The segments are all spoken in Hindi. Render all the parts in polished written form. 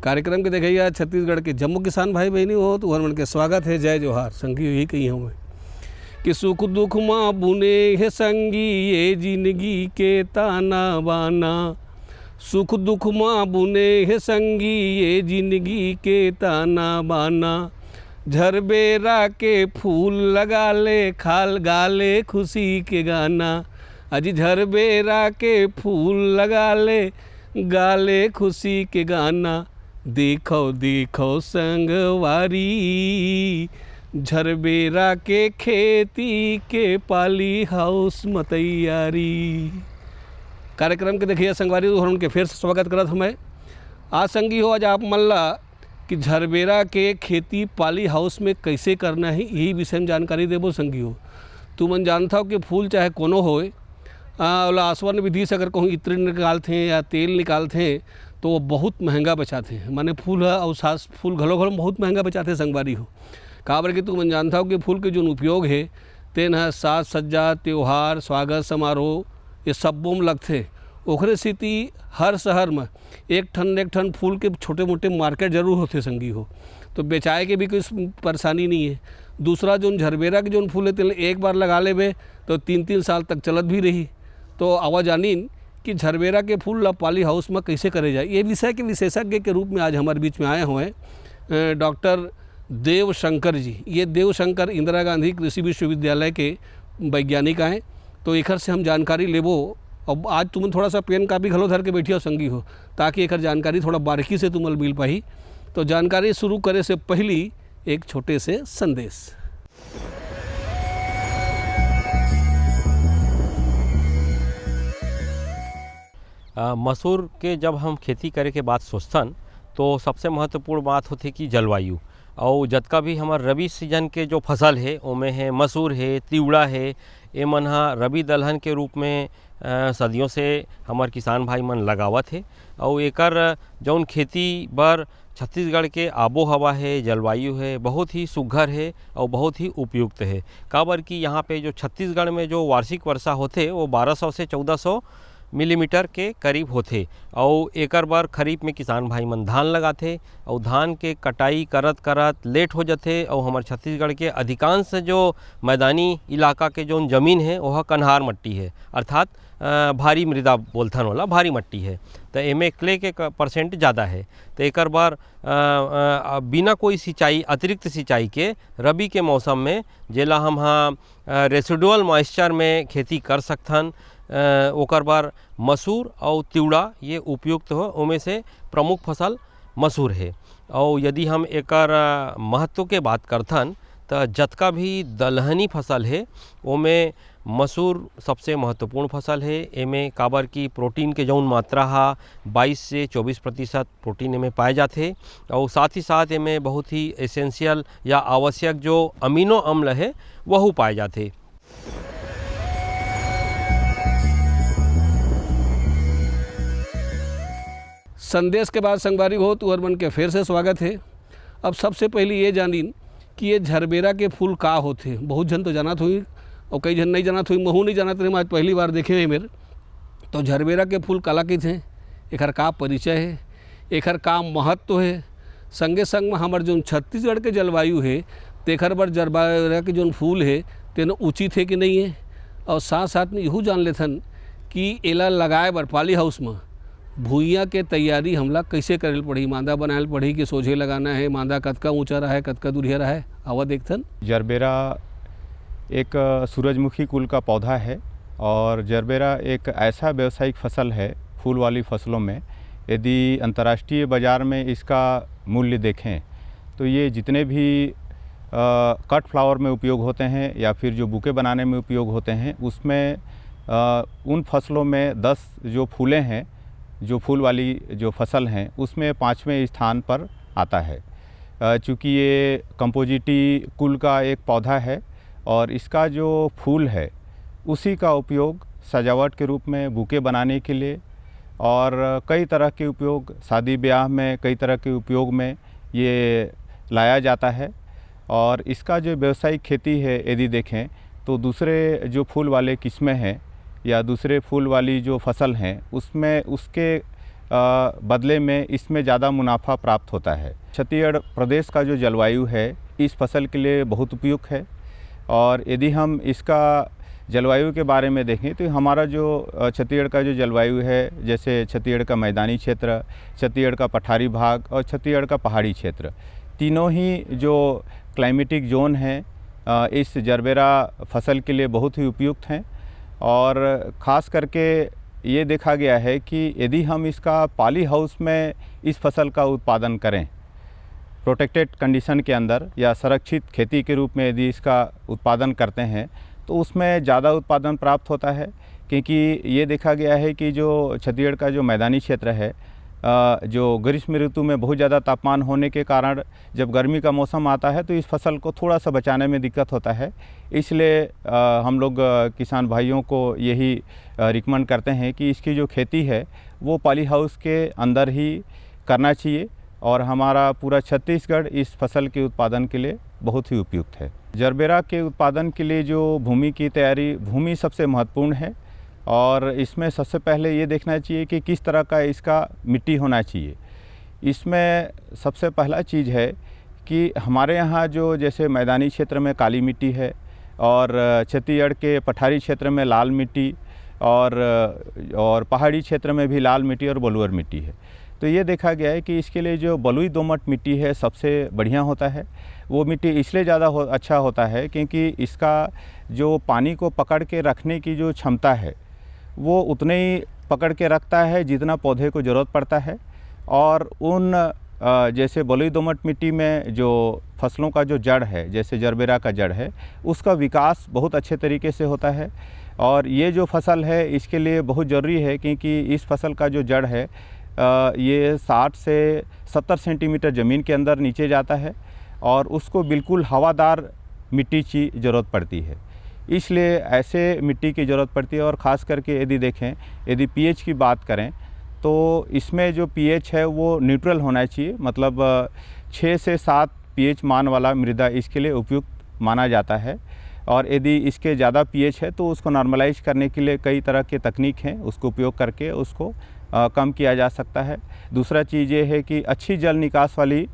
कार्यक्रम के देखिए आज छत्तीसगढ़ के जम्मू किसान भाई बहनी हो तो हर मन के स्वागत है। जय जोहार। संगी यही कही हूँ मैं कि सुख दुख माँ बुने है संगी ये जिंदगी के ताना बाना। सुख दुख माँ बुने है संगी ये जिंदगी के ताना बाना। झरबेरा के फूल लगा ले खाल गाले खुशी के गाना। अजी झरबेरा के फूल लगा ले गाले खुशी के गाना। देखो देखो संगवारी झरबेरा के खेती के पाली हाउस में तैयारी। कार्यक्रम के देखिए संगवारी और उनके फिर से स्वागत करत हमें। आज संगी हो आज आप मल्ला कि झरबेरा के खेती पाली हाउस में कैसे करना है यही विषय में जानकारी देबो संगी हो। तू मन जानता हो कि फूल चाहे कोनो होए आसवन विधि से अगर कहूँ इत्र निकालते हैं या तेल निकालते हैं तो वो बहुत महंगा बचाते हैं। माने फूल है और सास फूल घलो घलो बहुत महंगा बचाते हैं संगवारी हो। काबर कि तू मन जानता हो कि फूल के जो उपयोग है तेन है साज सज्जा त्यौहार स्वागत समारोह ये सब्बों में लगते। ओखरे स्थिति हर शहर में एक ठन फूल के छोटे मोटे मार्केट जरूर होते संगी हो, तो बेचाए के भी कोई परेशानी नहीं है। दूसरा जो झरबेरा के जो फूल है तेल एक बार लगा लेबे तो 3-3 साल तक चलत भी रही। तो आवा जानीन कि झरबेरा के फूल ला पाली हाउस में कैसे करे जाए ये विषय के विशेषज्ञ के रूप में आज हमारे बीच में आए हुए हैं डॉक्टर देवशंकर जी। ये देवशंकर इंदिरा गांधी कृषि विश्वविद्यालय के वैज्ञानिक आए। तो एक से हम जानकारी लेबो। अब आज तुम थोड़ा सा पेन कापी घलो धर के बैठियो संगी हो ताकि एक जानकारी थोड़ा बारीकी से तुम मिल पाही। तो जानकारी शुरू करे से पहली एक छोटे से संदेश। मसूर के जब हम खेती करे के बात सोचथन तो सबसे महत्वपूर्ण बात होती कि जलवायु और जतका भी हमार रबी सीजन के जो फसल है उमें है मसूर है तिवड़ा है ये मन हा रबी दलहन के रूप में सदियों से हमार किसान भाई मन लगावत है। और एकर जौन खेती बर छत्तीसगढ़ के आबो हवा है जलवायु है बहुत ही सुघर है और बहुत ही उपयुक्त है। काबर कि यहाँ पे जो छत्तीसगढ़ में जो वार्षिक वर्षा होते वो 1200 से 1400 मिलीमीटर के करीब होते। और एकर बार खरीफ में किसान भाई मन धान लगाते और धान के कटाई करत करत लेट हो जाते। और हमारे छत्तीसगढ़ के अधिकांश जो मैदानी इलाका के जो ज़मीन है वह कन्हार मट्टी है अर्थात भारी मृदा बोलथन वाला भारी मट्टी है। तो एमे क्ले के परसेंट ज़्यादा है। तो एकर बार बिना कोई सिंचाई अतिरिक्त सिंचाई के रबी के मौसम में जेला हम रेसिडुअल मॉइस्चर में खेती कर सकथन ओकर बार मसूर और तिवड़ा ये उपयुक्त हो। उनमें से प्रमुख फसल मसूर है। और यदि हम एकर महत्व के बात करथन तो जतका भी दलहनी फसल है उनमें मसूर सबसे महत्वपूर्ण फसल है। एमें काबर की प्रोटीन के जौन मात्रा हा 22 से 24% प्रोटीन एमें पाए जाते। और साथ ही साथ एमें बहुत ही एसेंशियल या आवश्यक जो अमीनो अम्ल है वह पाए जाते। संदेश के बाद संगवारी हो तो हर मन के फिर से स्वागत है। अब सबसे पहले ये जानीन कि ये झरबेरा के फूल का होते। बहुत जन तो जानत हुई और कई जन नहीं जानत हुई। महू नहीं जानत रहे, आज पहली बार देखे हैं मेरे। तो झरबेरा के फूल काला के थे, एकर का परिचय है, एकर का महत्व है। संगे संग में हमारे जो छत्तीसगढ़ के जलवायु है तेखर बर झरबेरा के जो फूल है तेन उचित है कि नहीं है। और साथ साथ में यहू जान लेथन कि एला लगाए बर पाली हाउस में भूइयाँ के तैयारी हमला कैसे करेल पड़ी। मांदा बनाएल पड़ी कि सोझे लगाना है, मांदा कतका ऊंचा रहा है कतका दूरिया रहा है। आवा देखथन झरबेरा एक सूरजमुखी कुल का पौधा है और झरबेरा एक ऐसा व्यावसायिक फसल है फूल वाली फसलों में। यदि अंतर्राष्ट्रीय बाज़ार में इसका मूल्य देखें तो ये जितने भी कट फ्लावर में उपयोग होते हैं या फिर जो बुके बनाने में उपयोग होते हैं उसमें उन फसलों में 10 जो फूलें हैं जो फूल वाली जो फसल हैं उसमें 5वें स्थान पर आता है। चूँकि ये कंपोजिटी कुल का एक पौधा है और इसका जो फूल है उसी का उपयोग सजावट के रूप में बुके बनाने के लिए और कई तरह के उपयोग शादी ब्याह में कई तरह के उपयोग में ये लाया जाता है। और इसका जो व्यावसायिक खेती है यदि देखें तो दूसरे जो फूल वाले किस्में हैं या दूसरे फूल वाली जो फसल हैं उसमें उसके बदले में इसमें ज़्यादा मुनाफा प्राप्त होता है। छत्तीसगढ़ प्रदेश का जो जलवायु है इस फसल के लिए बहुत उपयुक्त है। और यदि हम इसका जलवायु के बारे में देखें तो हमारा जो छत्तीसगढ़ का जो जलवायु है, जैसे छत्तीसगढ़ का मैदानी क्षेत्र, छत्तीसगढ़ का पठारी भाग और छत्तीसगढ़ का पहाड़ी क्षेत्र, तीनों ही जो क्लाइमेटिक जोन हैं इस जरबेरा फसल के लिए बहुत ही उपयुक्त हैं। और ख़ास करके ये देखा गया है कि यदि हम इसका पॉली हाउस में इस फसल का उत्पादन करें, प्रोटेक्टेड कंडीशन के अंदर या संरक्षित खेती के रूप में यदि इसका उत्पादन करते हैं तो उसमें ज़्यादा उत्पादन प्राप्त होता है। क्योंकि ये देखा गया है कि जो छत्तीसगढ़ का जो मैदानी क्षेत्र है, जो ग्रीष्म ऋतु में बहुत ज़्यादा तापमान होने के कारण जब गर्मी का मौसम आता है तो इस फसल को थोड़ा सा बचाने में दिक्कत होता है। इसलिए हम लोग किसान भाइयों को यही रिकमेंड करते हैं कि इसकी जो खेती है वो पॉली हाउस के अंदर ही करना चाहिए। और हमारा पूरा छत्तीसगढ़ इस फसल के उत्पादन के लिए बहुत ही उपयुक्त है। जरबेरा के उत्पादन के लिए जो भूमि की तैयारी, भूमि सबसे महत्वपूर्ण है। और इसमें सबसे पहले ये देखना चाहिए कि किस तरह का इसका मिट्टी होना चाहिए। इसमें सबसे पहला चीज़ है कि हमारे यहाँ जो जैसे मैदानी क्षेत्र में काली मिट्टी है और छत्तीसगढ़ के पठारी क्षेत्र में लाल मिट्टी और पहाड़ी क्षेत्र में भी लाल मिट्टी और बलुअर मिट्टी है। तो ये देखा गया है कि इसके लिए जो बलुई दोमट मिट्टी है सबसे बढ़िया होता है। वो मिट्टी इसलिए ज़्यादा अच्छा होता है क्योंकि इसका जो पानी को पकड़ के रखने की जो क्षमता है वो उतने ही पकड़ के रखता है जितना पौधे को ज़रूरत पड़ता है। और उन जैसे बलुई दोमट मिट्टी में जो फसलों का जो जड़ है, जैसे जरबेरा का जड़ है, उसका विकास बहुत अच्छे तरीके से होता है। और ये जो फसल है इसके लिए बहुत ज़रूरी है क्योंकि इस फसल का जो जड़ है ये 60 से 70 सेंटीमीटर ज़मीन के अंदर नीचे जाता है और उसको बिल्कुल हवादार मिट्टी की ज़रूरत पड़ती है। इसलिए ऐसे मिट्टी की ज़रूरत पड़ती है। और ख़ास करके यदि देखें, यदि पीएच की बात करें तो इसमें जो पीएच है वो न्यूट्रल होना चाहिए, मतलब 6 से 7 पीएच मान वाला मृदा इसके लिए उपयुक्त माना जाता है। और यदि इसके ज़्यादा पीएच है तो उसको नॉर्मलाइज करने के लिए कई तरह के तकनीक हैं, उसको उपयोग करके उसको कम किया जा सकता है। दूसरा चीज़ ये है कि अच्छी जल निकास वाली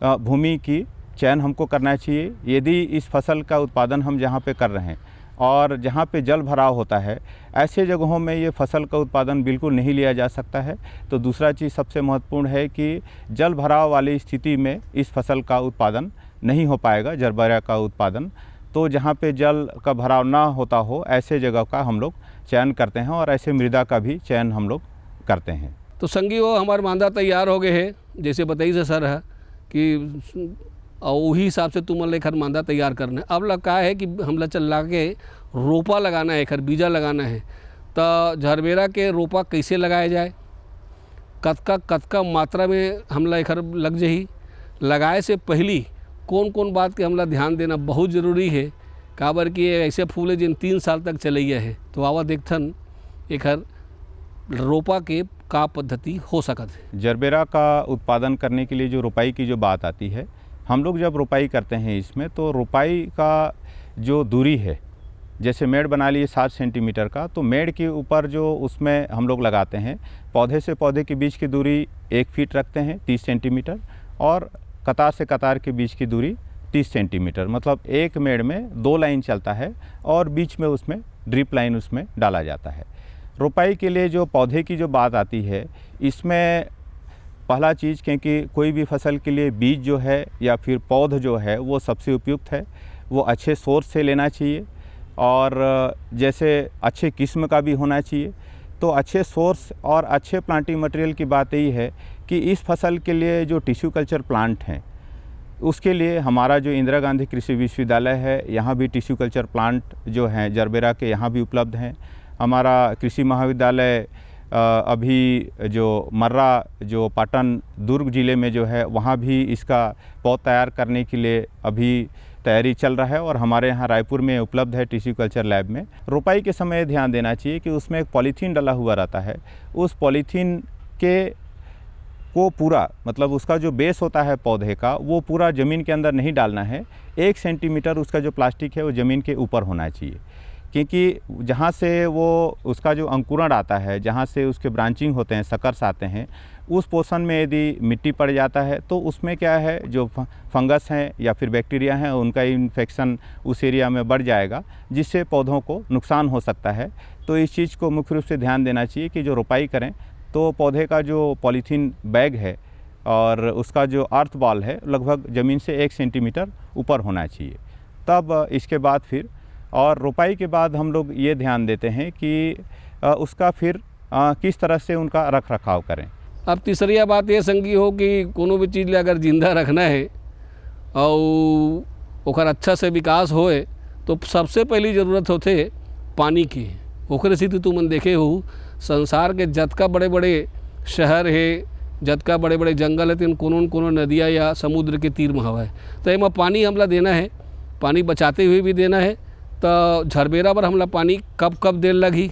भूमि की चयन हमको करना चाहिए। यदि इस फसल का उत्पादन हम जहाँ पे कर रहे हैं और जहाँ पे जल भराव होता है, ऐसे जगहों में ये फसल का उत्पादन बिल्कुल नहीं लिया जा सकता है। तो दूसरा चीज़ सबसे महत्वपूर्ण है कि जल भराव वाली स्थिति में इस फसल का उत्पादन नहीं हो पाएगा, जरबेरा का उत्पादन। तो जहाँ पे जल का भराव ना होता हो ऐसे जगह का हम लोग चयन करते हैं और ऐसे मृदा का भी चयन हम लोग करते हैं। तो संगी वो हमारे मांदा तैयार हो गए हैं, जैसे बताई से सर है कि वही हिसाब से तुम लेकर मांदा तैयार करना है। अब लगा है कि हम ला चल के रोपा लगाना है, खर बीजा लगाना है। तो जरबेरा के रोपा कैसे लगाया जाए, कतका मात्रा में हमला खर लग जाही, लगाए से पहली कौन कौन बात के हमला ध्यान देना बहुत ज़रूरी है। काबर कि ऐसे फूल है जिन 3 साल तक चलैया है। तो आवा देखथन एक रोपा के का पद्धति हो सकत है। जरबेरा का उत्पादन करने के लिए जो रोपाई की जो बात आती है, हम लोग जब रोपाई करते हैं इसमें तो रोपाई का जो दूरी है, जैसे मेड़ बना लिए 7 सेंटीमीटर का, तो मेड़ के ऊपर जो उसमें हम लोग लगाते हैं, पौधे से पौधे के बीच की दूरी 1 फीट रखते हैं 30 सेंटीमीटर, और कतार से कतार के बीच की दूरी 30 सेंटीमीटर, मतलब एक मेड़ में 2 लाइन चलता है और बीच में उसमें ड्रिप लाइन उसमें डाला जाता है। रोपाई के लिए जो पौधे की जो बात आती है, इसमें पहला चीज़, क्योंकि कोई भी फसल के लिए बीज जो है या फिर पौध जो है वो सबसे उपयुक्त है, वो अच्छे सोर्स से लेना चाहिए और जैसे अच्छे किस्म का भी होना चाहिए। तो अच्छे सोर्स और अच्छे प्लांटिंग मटेरियल की बात यही है कि इस फसल के लिए जो टिश्यू कल्चर प्लांट हैं, उसके लिए हमारा जो इंदिरा गांधी कृषि विश्वविद्यालय है, यहाँ भी टिश्यू कल्चर प्लांट जो हैं जरबेरा के यहाँ भी उपलब्ध हैं। हमारा कृषि महाविद्यालय अभी जो मर्रा जो पाटन दुर्ग ज़िले में जो है, वहाँ भी इसका पौध तैयार करने के लिए अभी तैयारी चल रहा है और हमारे यहाँ रायपुर में उपलब्ध है टिश्यू कल्चर लैब में। रोपाई के समय ध्यान देना चाहिए कि उसमें एक पॉलीथीन डला हुआ रहता है, उस पॉलीथीन के को पूरा, मतलब उसका जो बेस होता है पौधे का, वो पूरा ज़मीन के अंदर नहीं डालना है। 1 सेंटीमीटर उसका जो प्लास्टिक है वो ज़मीन के ऊपर होना चाहिए, क्योंकि जहाँ से वो उसका जो अंकुरण आता है, जहाँ से उसके ब्रांचिंग होते हैं, सकर्स आते हैं, उस पोर्शन में यदि मिट्टी पड़ जाता है तो उसमें क्या है, जो फंगस हैं या फिर बैक्टीरिया हैं, उनका इन्फेक्शन उस एरिया में बढ़ जाएगा, जिससे पौधों को नुकसान हो सकता है। तो इस चीज़ को मुख्य रूप से ध्यान देना चाहिए कि जो रोपाई करें तो पौधे का जो पॉलीथीन बैग है और उसका जो अर्थ बॉल है लगभग ज़मीन से 1 सेंटीमीटर ऊपर होना चाहिए। तब इसके बाद फिर और रोपाई के बाद हम लोग ये ध्यान देते हैं कि उसका फिर किस तरह से उनका रख रखाव करें। अब तीसरी बात ये संगी हो कि कोनो भी चीज़ अगर जिंदा रखना है और ओकर अच्छा से विकास होए तो सबसे पहली ज़रूरत होते पानी की। ओकरे से तुमन देखे हो संसार के जतका बड़े बड़े शहर है, जतका बड़े बड़े जंगल है, तीन कोनो नदियाँ या समुद्र के तीर में हवा है। तो एमा पानी हमला देना है, पानी बचाते हुए भी देना है। तो झरबेरा पर हमला पानी कब कब देर लगी,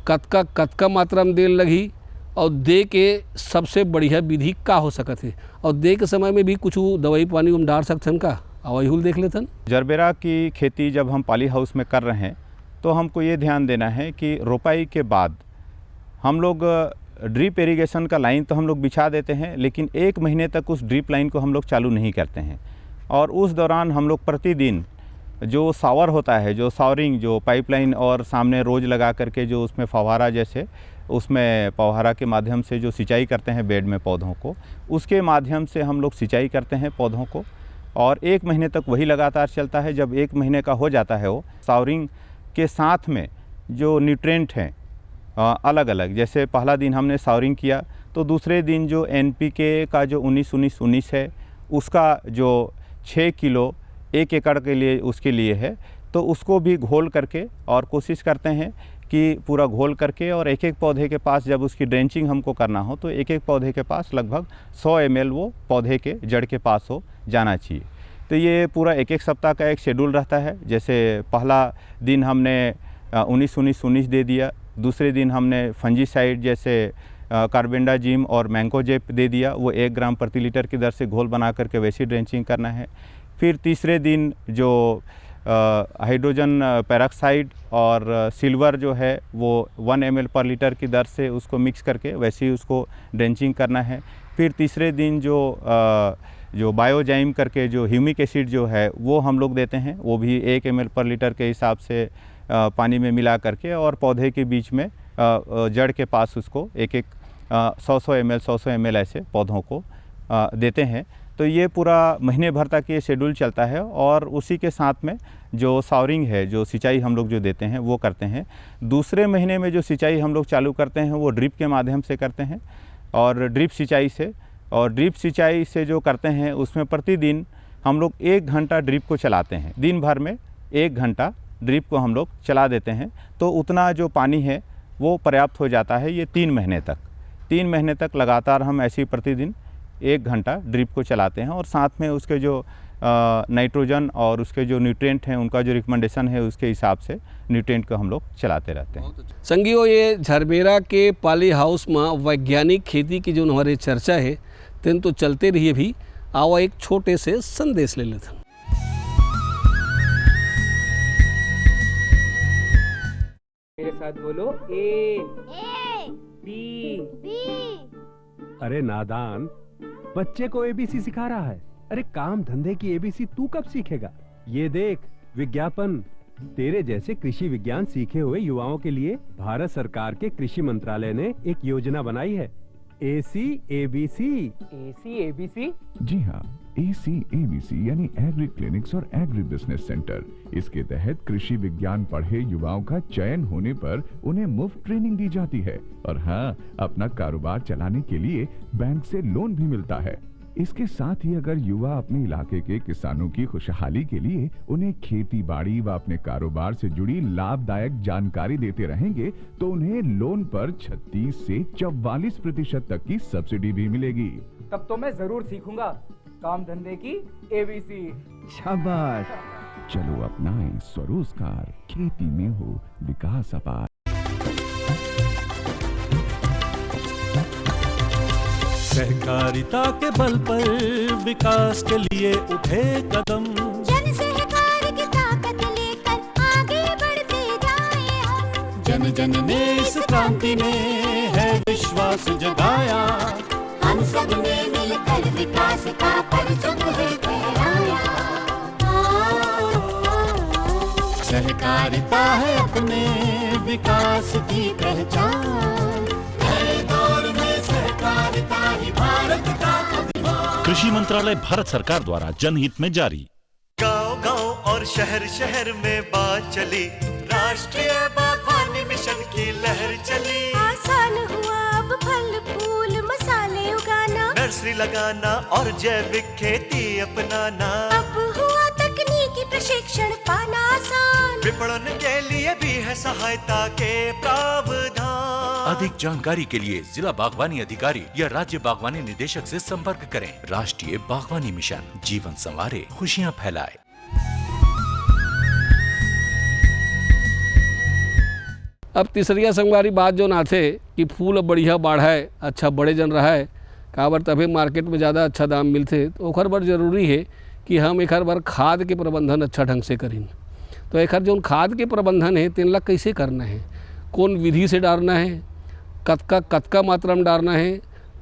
कतका मात्रा में देर लगी और दे के सबसे बढ़िया विधि का हो सकत है, और दे के समय में भी कुछ दवाई पानी हम डाल सकते हैं का, अवहुल देख लेते हैं। जरबेरा की खेती जब हम पॉली हाउस में कर रहे हैं तो हमको ये ध्यान देना है कि रोपाई के बाद हम लोग ड्रिप इरिगेशन का लाइन तो हम लोग बिछा देते हैं, लेकिन 1 महीने तक उस ड्रिप लाइन को हम लोग चालू नहीं करते हैं। और उस दौरान हम लोग प्रतिदिन जो सावर होता है, जो सावरिंग, जो पाइपलाइन और सामने रोज लगा करके जो उसमें फव्वारा जैसे उसमें फव्वारा के माध्यम से जो सिंचाई करते हैं बेड में पौधों को, उसके माध्यम से हम लोग सिंचाई करते हैं पौधों को। और 1 महीने तक वही लगातार चलता है। जब 1 महीने का हो जाता है वो सावरिंग के साथ में जो न्यूट्रेंट हैं अलग अलग, जैसे पहला दिन हमने सावरिंग किया तो दूसरे दिन जो NPK का जो 19-19-19 है उसका जो 6 किलो 1 एकड़ के लिए उसके लिए है, तो उसको भी घोल करके और कोशिश करते हैं कि पूरा घोल करके और एक एक पौधे के पास जब उसकी ड्रेंचिंग हमको करना हो तो एक एक पौधे के पास लगभग 100 ml वो पौधे के जड़ के पास हो जाना चाहिए। तो ये पूरा एक एक सप्ताह का एक शेड्यूल रहता है। जैसे पहला दिन हमने 19-19-19 दे दिया, दूसरे दिन हमने फंजीसाइड जैसे कार्बेंडाजिम और मैंकोजेप दे दिया, वो 1 ग्राम प्रति लीटर की दर से घोल बना करके वैसी ड्रेंचिंग करना है। फिर तीसरे दिन जो हाइड्रोजन पेरोक्साइड और सिल्वर जो है वो 1 ml पर लीटर की दर से उसको मिक्स करके वैसे ही उसको ड्रेंचिंग करना है। फिर तीसरे दिन जो बायोजाइम करके जो ह्यूमिक एसिड जो है वो हम लोग देते हैं, वो भी 1 ml पर लीटर के हिसाब से पानी में मिला करके और पौधे के बीच में जड़ के पास उसको एक 100 ml ऐसे पौधों को देते हैं। तो ये पूरा महीने भर तक ये शेड्यूल चलता है। और उसी के साथ में जो सावरिंग है, जो सिंचाई हम लोग जो देते हैं वो करते हैं। दूसरे महीने में जो सिंचाई हम लोग चालू करते हैं वो ड्रिप के माध्यम से करते हैं। और ड्रिप सिंचाई से जो करते हैं उसमें प्रतिदिन हम लोग 1 घंटा ड्रिप को चलाते हैं। दिन भर में 1 घंटा ड्रिप को हम लोग चला देते हैं, तो उतना जो पानी है वो पर्याप्त हो जाता है। ये 3 महीने तक लगातार हम ऐसे ही प्रतिदिन 1 घंटा ड्रिप को चलाते हैं। और साथ में उसके जो नाइट्रोजन और उसके जो न्यूट्रिएंट हैं उनका जो रिकमेंडेशन है उसके हिसाब से न्यूट्रिएंट को हम लोग चलाते रहते हैं। संगियो, ये झरबेरा के पॉली हाउस में वैज्ञानिक खेती की जो हमारी चर्चा है तेन तो चलते रहिए भी। आओ एक छोटे से संदेश ले लेते हैं। मेरे साथ बोलो ए बी। अरे नादान, बच्चे को एबीसी सिखा रहा है। अरे काम धंधे की एबीसी तू कब सीखेगा? ये देख विज्ञापन। तेरे जैसे कृषि विज्ञान सीखे हुए युवाओं के लिए भारत सरकार के कृषि मंत्रालय ने एक योजना बनाई है, ACABC। ACABC? जी हाँ, ACABC यानी एग्री क्लिनिक्स और एग्री बिजनेस सेंटर। इसके तहत कृषि विज्ञान पढ़े युवाओं का चयन होने पर उन्हें मुफ्त ट्रेनिंग दी जाती है। और हाँ, अपना कारोबार चलाने के लिए बैंक से लोन भी मिलता है। इसके साथ ही अगर युवा अपने इलाके के किसानों की खुशहाली के लिए उन्हें खेती बाड़ी व अपने कारोबार से जुड़ी लाभदायक जानकारी देते रहेंगे तो उन्हें लोन पर 36 से 44% तक की सब्सिडी भी मिलेगी। तब तो मैं जरूर सीखूंगा काम धंधे की ABC। शाबाश, चलो अपनाएं स्वरोजगार, खेती में हो विकास अपार। सहकारिता के बल पर विकास के लिए उठे कदम, जन सहकार की ताकत लेकर आगे बढ़ते जन जन ने इस क्रांति ने है विश्वास जगाया। हम सब ने मिलकर विकास का परचम है फहराया। सहकारिता है अपने विकास की पहचान। नए दौर में सहकारिता ही भारत का अभिमान। कृषि मंत्रालय भारत सरकार द्वारा जनहित में जारी। गांव-गांव और शहर शहर में बात चली, राष्ट्रीय बागवानी मिशन की लहर चली। आसान हुआ अब फल फूल मसाले उगाना, नर्सरी लगाना और जैविक खेती अपनाना। अब हुआ तकनीकी प्रशिक्षण पाना आसान, विपणन के लिए भी है सहायता के प्रावधान। अधिक जानकारी के लिए जिला बागवानी अधिकारी या राज्य बागवानी निदेशक से संपर्क करें। राष्ट्रीय बागवानी मिशन, जीवन संवारे, खुशियाँ फैलाए। अब तीसरिया संगवारी बात जो ना थे कि फूल बढ़िया बढ़ाए, अच्छा बड़े जन रहा है काबर तभी मार्केट में ज़्यादा अच्छा दाम मिलते। तो ओखर बर जरूरी है कि हम एक बार खाद के प्रबंधन अच्छा ढंग से करें। तो एक जो खाद के प्रबंधन है तेन ला कैसे करना है, कौन विधि से डालना है, कतका मात्रा में डालना है,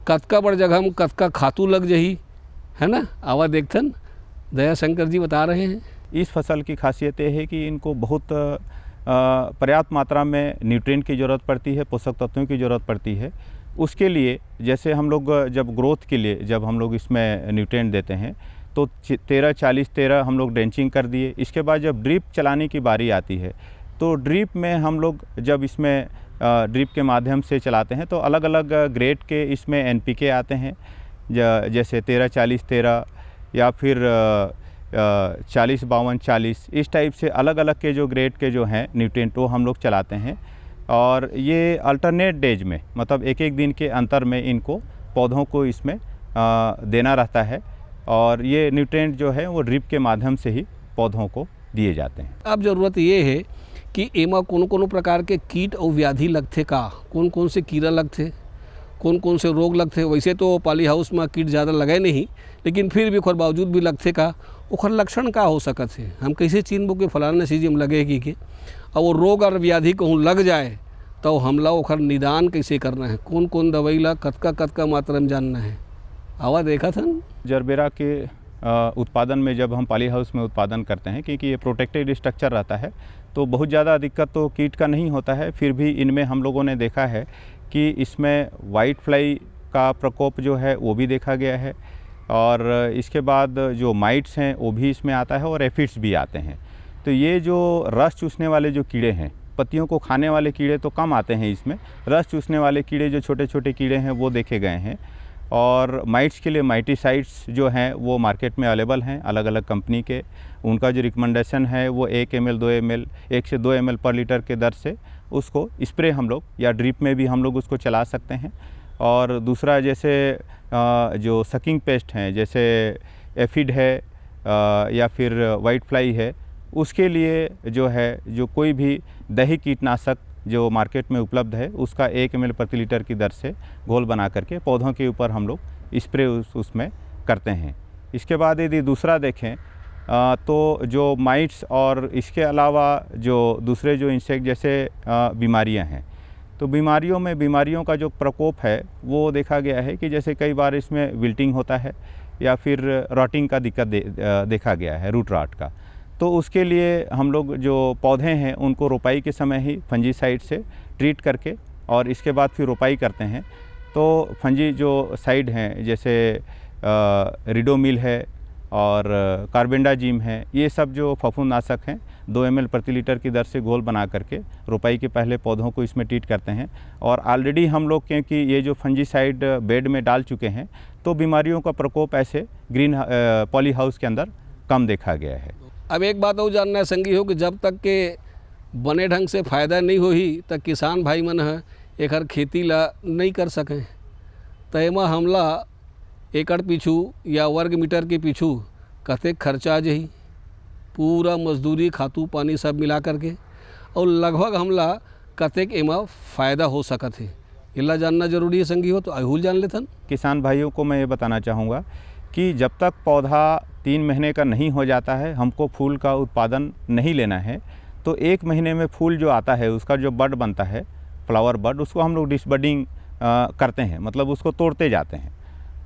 कतका बड़ जगह में कतका खातू लग जाही, है ना। आवा देखथन दया शंकर जी बता रहे हैं। इस फसल की खासियत ये है कि इनको बहुत पर्याप्त मात्रा में न्यूट्रिएंट की ज़रूरत पड़ती है, पोषक तत्वों की ज़रूरत पड़ती है। उसके लिए जैसे हम लोग जब ग्रोथ के लिए जब हम लोग इसमें न्यूट्रिएंट देते हैं तो 13-40-13 हम लोग ड्रेंचिंग कर दिए। इसके बाद जब ड्रिप चलाने की बारी आती है तो ड्रिप में हम लोग जब इसमें ड्रिप के माध्यम से चलाते हैं तो अलग अलग ग्रेड के इसमें NPK आते हैं, जैसे 13-40-13 या फिर 40-52-40, इस टाइप से अलग अलग के जो ग्रेड के जो हैं न्यूट्रिएंट वो हम लोग चलाते हैं। और ये अल्टरनेट डेज में मतलब एक एक दिन के अंतर में इनको पौधों को इसमें देना रहता है। और ये न्यूट्रिएंट जो है वो ड्रिप के माध्यम से ही पौधों को दिए जाते हैं। अब ज़रूरत ये है कि एमा कौन प्रकार के कीट और व्याधि लगते का, कौन से कीड़ा लगते, कौन से रोग लगते। वैसे तो पॉली हाउस में कीट ज़्यादा लगे नहीं, लेकिन फिर भी ओखर बावजूद भी लगते का, ओखर लक्षण का हो सकत है। हम कैसे चिन्हबो कि फलाना चीज़ में लगेगी कि और वो रोग और व्याधि कहूँ लग जाए तो हमला ओखर निदान कैसे करना है, कौन दवाई ला कतका मात्रा में जानना है। आवा देखा था जरबेरा के उत्पादन में जब हम पॉली हाउस में उत्पादन करते हैं, क्योंकि ये प्रोटेक्टेड स्ट्रक्चर रहता है तो बहुत ज़्यादा दिक्कत तो कीट का नहीं होता है। फिर भी इनमें हम लोगों ने देखा है कि इसमें वाइट फ्लाई का प्रकोप जो है वो भी देखा गया है। और इसके बाद जो माइट्स हैं वो भी इसमें आता है और एफिड्स भी आते हैं। तो ये जो रस चूसने वाले जो कीड़े हैं, पत्तियों को खाने वाले कीड़े तो कम आते हैं इसमें, रस चूसने वाले कीड़े जो छोटे छोटे कीड़े हैं वो देखे गए हैं। और माइट्स के लिए माइटिसाइड्स जो हैं वो मार्केट में अवेलेबल हैं अलग अलग कंपनी के। उनका जो रिकमेंडेशन है वो 1 ml 2 ml 1 से 2 ml पर लीटर के दर से उसको स्प्रे हम लोग या ड्रिप में भी हम लोग उसको चला सकते हैं। और दूसरा जैसे जो सकिंग पेस्ट हैं जैसे एफिड है या फिर वाइट फ्लाई है, उसके लिए जो है जो कोई भी दही कीटनाशक जो मार्केट में उपलब्ध है उसका 1 ml प्रति लीटर की दर से घोल बना करके पौधों के ऊपर हम लोग स्प्रे उसमें करते हैं। इसके बाद यदि दूसरा देखें तो जो माइट्स और इसके अलावा जो दूसरे जो इंसेक्ट जैसे बीमारियां हैं, तो बीमारियों का जो प्रकोप है वो देखा गया है कि जैसे कई बार इसमें विल्टिंग होता है या फिर रॉटिंग का दिक्कत देखा गया है, रूट रॉट का। तो उसके लिए हम लोग जो पौधे हैं उनको रोपाई के समय ही फंजीसाइड से ट्रीट करके और इसके बाद फिर रोपाई करते हैं। तो फंजी जो साइड हैं जैसे रिडोमिल है और कार्बेंडाजिम है, ये सब जो फफूंदनाशक हैं 2 ml प्रति लीटर की दर से घोल बना करके रोपाई के पहले पौधों को इसमें ट्रीट करते हैं। और ऑलरेडी हम लोग क्योंकि ये जो फंजीसाइड बेड में डाल चुके हैं तो बीमारियों का प्रकोप ऐसे ग्रीन पॉली हाउस के अंदर कम देखा गया है। अब एक बात और जानना है संगी हो कि जब तक के बने ढंग से फ़ायदा नहीं होही तक किसान भाई मन है एक खेती ला नहीं कर सकें। तो एमा हमला एकड़ पीछू या वर्ग मीटर के पीछू कतेक खर्चा आ जाही, पूरा मजदूरी खातू पानी सब मिला करके, और लगभग हमला कतेक एमा फ़ायदा हो सकत है, इला जानना जरूरी है संगी हो। तो अहूल जान लेथन। किसान भाइयों को मैं ये बताना चाहूँगा कि जब तक पौधा 3 महीने का नहीं हो जाता है हमको फूल का उत्पादन नहीं लेना है। तो 1 महीने में फूल जो आता है उसका जो बड बनता है, फ्लावर बड, उसको हम लोग डिसबडिंग करते हैं, मतलब उसको तोड़ते जाते हैं।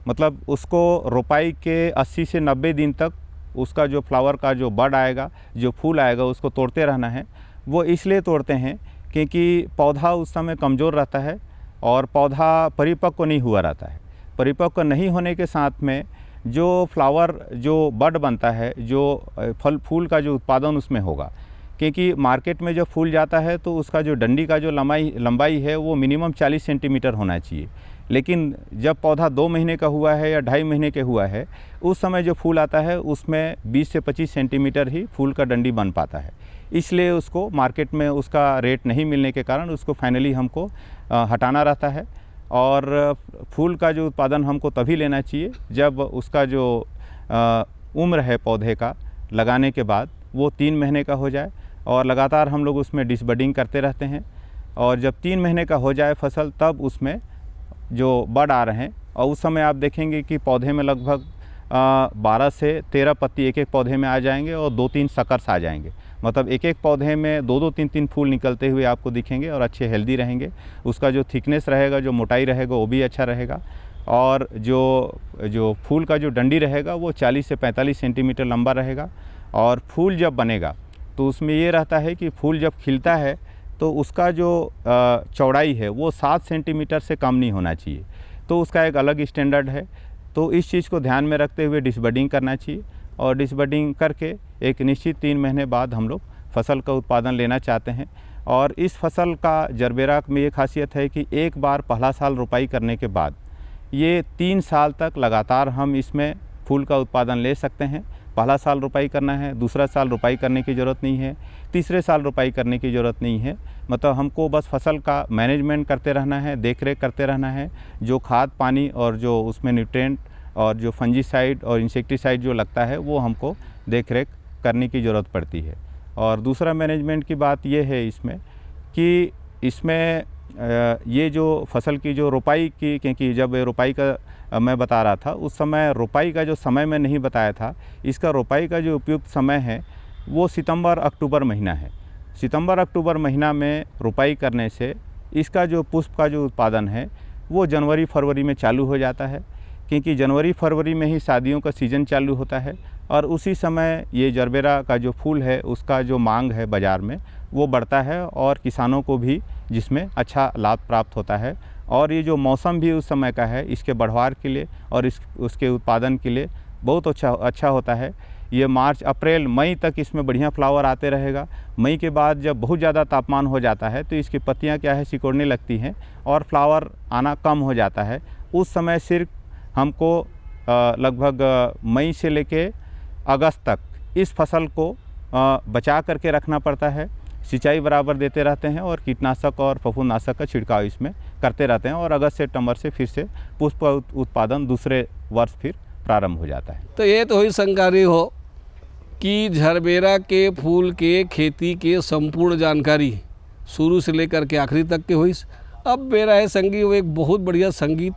मतलब उसको रोपाई के 80 से 90 दिन तक उसका जो फ्लावर का जो बड आएगा, जो फूल आएगा, उसको तोड़ते रहना है। वो इसलिए तोड़ते हैं क्योंकि पौधा उस समय कमज़ोर रहता है और पौधा परिपक्व नहीं हुआ रहता है। परिपक्व नहीं होने के साथ में जो फ्लावर जो बड बनता है, जो फल फूल का जो उत्पादन उसमें होगा, क्योंकि मार्केट में जब फूल जाता है तो उसका जो डंडी का जो लंबाई है वो मिनिमम 40 सेंटीमीटर होना चाहिए। लेकिन जब पौधा 2 महीने का हुआ है या 2.5 महीने के हुआ है, उस समय जो फूल आता है उसमें 20 से 25 सेंटीमीटर ही फूल का डंडी बन पाता है। इसलिए उसको मार्केट में उसका रेट नहीं मिलने के कारण उसको फाइनली हमको हटाना रहता है। और फूल का जो उत्पादन हमको तभी लेना चाहिए जब उसका जो उम्र है पौधे का लगाने के बाद वो 3 महीने का हो जाए, और लगातार हम लोग उसमें डिसबडिंग करते रहते हैं। और जब 3 महीने का हो जाए फसल, तब उसमें जो बड आ रहे हैं, और उस समय आप देखेंगे कि पौधे में लगभग 12 से 13 पत्ती एक एक पौधे में आ जाएंगे और 2-3 सकर्स आ जाएंगे। मतलब एक एक पौधे में 2-2, 3-3 फूल निकलते हुए आपको दिखेंगे और अच्छे हेल्दी रहेंगे। उसका जो थिकनेस रहेगा, जो मोटाई रहेगा, वो भी अच्छा रहेगा। और जो फूल का जो डंडी रहेगा वो 40 से 45 सेंटीमीटर लंबा रहेगा। और फूल जब बनेगा तो उसमें ये रहता है कि फूल जब खिलता है तो उसका जो चौड़ाई है वो 7 सेंटीमीटर से कम नहीं होना चाहिए। तो उसका एक अलग स्टैंडर्ड है। तो इस चीज़ को ध्यान में रखते हुए डिसबडिंग करना चाहिए, और डिसबडिंग करके एक निश्चित 3 महीने बाद हम लोग फसल का उत्पादन लेना चाहते हैं। और इस फसल का जरबेरा में ये खासियत है कि एक बार पहला साल रोपाई करने के बाद ये 3 साल तक लगातार हम इसमें फूल का उत्पादन ले सकते हैं। पहला साल रोपाई करना है, दूसरा साल रोपाई करने की ज़रूरत नहीं है, तीसरे साल रोपाई करने की ज़रूरत नहीं है। मतलब हमको बस फसल का मैनेजमेंट करते रहना है, देख रेख करते रहना है। जो खाद पानी और जो उसमें न्यूट्रिएंट और जो फंजीसाइड और इंसेक्टिसाइड जो लगता है वो हमको देख रेख करने की ज़रूरत पड़ती है। और दूसरा मैनेजमेंट की बात ये है इसमें कि इसमें ये जो फसल की जो रोपाई की, क्योंकि जब रोपाई का मैं बता रहा था उस समय रोपाई का जो समय मैं नहीं बताया था। इसका रोपाई का जो उपयुक्त समय है वो सितंबर अक्टूबर महीना है। सितंबर अक्टूबर महीना में रोपाई करने से इसका जो पुष्प का जो उत्पादन है वो जनवरी फरवरी में चालू हो जाता है, क्योंकि जनवरी फरवरी में ही शादियों का सीज़न चालू होता है। और उसी समय ये जरबेरा का जो फूल है उसका जो मांग है बाज़ार में वो बढ़ता है, और किसानों को भी जिसमें अच्छा लाभ प्राप्त होता है। और ये जो मौसम भी उस समय का है इसके बढ़वार के लिए और उसके उत्पादन के लिए बहुत अच्छा होता है। ये मार्च अप्रैल मई तक इसमें बढ़िया फ्लावर आते रहेगा। मई के बाद जब बहुत ज़्यादा तापमान हो जाता है तो इसकी पत्तियां क्या है सिकुड़ने लगती हैं और फ्लावर आना कम हो जाता है। उस समय सिर्फ हमको लगभग मई से लेके अगस्त तक इस फसल को बचा करके रखना पड़ता है। सिंचाई बराबर देते रहते हैं और कीटनाशक और फफूंदनाशक का छिड़काव इसमें करते रहते हैं। और अगस्त सितंबर से फिर से पुष्प उत्पादन दूसरे वर्ष फिर प्रारंभ हो जाता है। तो ये तो हुई जानकारी हो कि जरबेरा के फूल के खेती के संपूर्ण जानकारी शुरू से लेकर के आखिरी तक के हुई। अब मेरा है संगी वो एक बहुत बढ़िया संगीत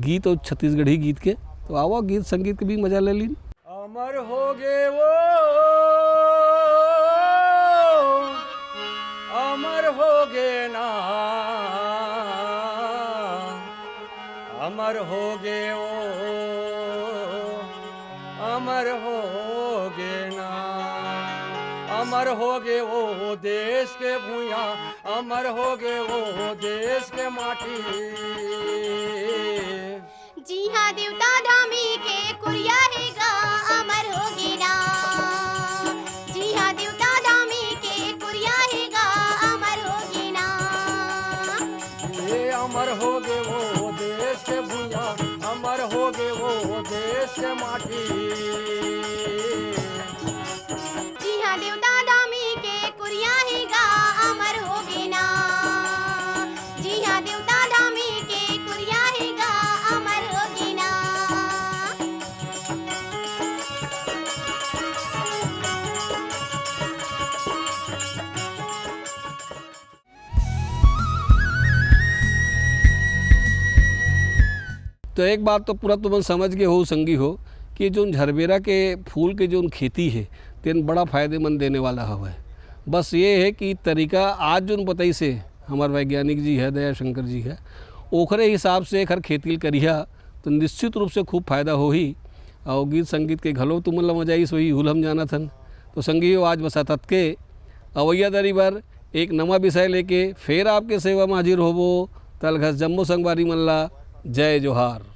गीत और छत्तीसगढ़ी गीत के, तो आओ गीत संगीत के भी मजा ले ली। अमर हो गे वो, अमर हो गे ना, अमर हो गे वो, अमर हो गे ना, अमर हो गे वो देश के भूया, अमर हो गे वो देश के माटी। जी हाँ देवता धामी के कुरिया है गा, अमर हो गे ना। जी हाँ देवता धामी के कुरिया है गा, अमर हो गे ना। ये अमर हो गे वो देश के भूया, अमर हो गे वो देश के माटी। जी हाँ देवता धामी के कुरिया है गा, अमर हो गे ना। जी हाँ देवता धामी के कुरिया है गा, अमर हो गे ना। तो एक बात तो पूरा तुम समझ गए हो संगी हो कि जो जरबेरा के फूल के जो खेती है तेन बड़ा फ़ायदेमंद देने वाला हवा है। बस ये है कि तरीका आज जो बताई से हमारे वैज्ञानिक जी है दया शंकर जी है ओखरे हिसाब से खर खेती करिया तो निश्चित रूप से खूब फायदा हो ही। और गीत संगीत के घलो तुम मतलब मजा आई सोई हुल हम जाना थन। तो संगी आज बसा तत् के अवैया दरी बार एक नवा विषय लेके फिर आपके सेवा में हाजिर होबो। तल घस जम्मो संगवारी मल्ला जय जोहार।